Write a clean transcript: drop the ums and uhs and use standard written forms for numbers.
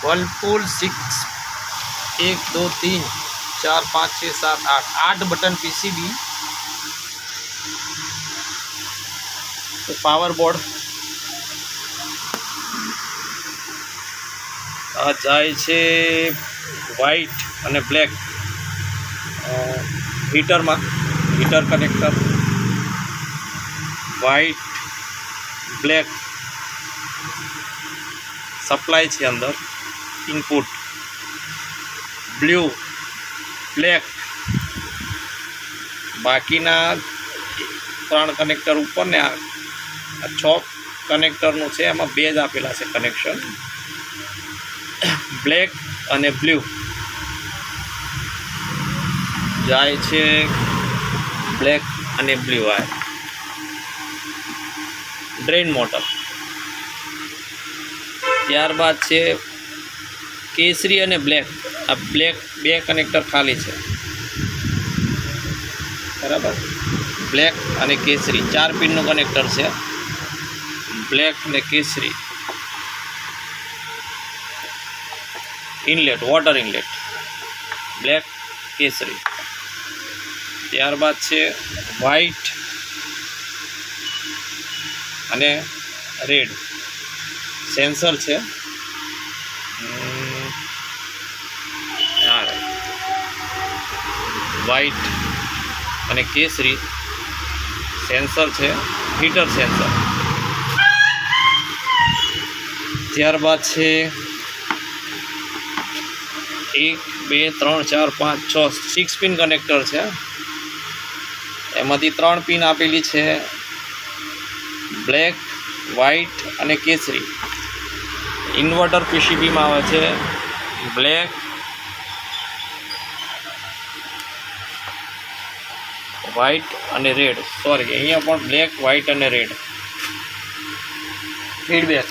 Whirlpool 6 1 2 3 4 5 6 7 8 button PCB. तो power board आ जाए छे व्हाइट अने ब्लेक हीटर में heater connector white black supply है अंदर इनपुट ब्लू ब्लेक बाकीना 3 कनेक्टर ऊपर ने 6 कनेक्टरનું છે એમાં 2 જ આપેલા છે કનેક્શન ब्लेक અને ब्लू જાય છે ब्लेक અને ब्लू वायर ड्रेन मोटर ત્યારબાદ છે केसरी અને ब्लेक आ ब्लेक 2 कनेक्टर खाली है बराबर ब्लेक અને केसरी 4 पिन નું कनेक्टर है ब्लेक ने केसरी इनलेट वॉटर इनलेट ब्लेक केसरी त्यारबाद है व्हाइट अने रेड सेंसर है व्हाइट अने केसरी सेंसर है हीटर सेंसर त्यारबाद है 1 2 3 4 5 6 6 पिन कनेक्टर है एमांथी 3 पिन आपेली है ब्लेक व्हाइट अने केसरी इन्वर्टर पीसीबी में आवे छे ब्लेक व्हाइट अने रेड सॉरी अहींया पण ब्लेक व्हाइट अने रेड फीडबेक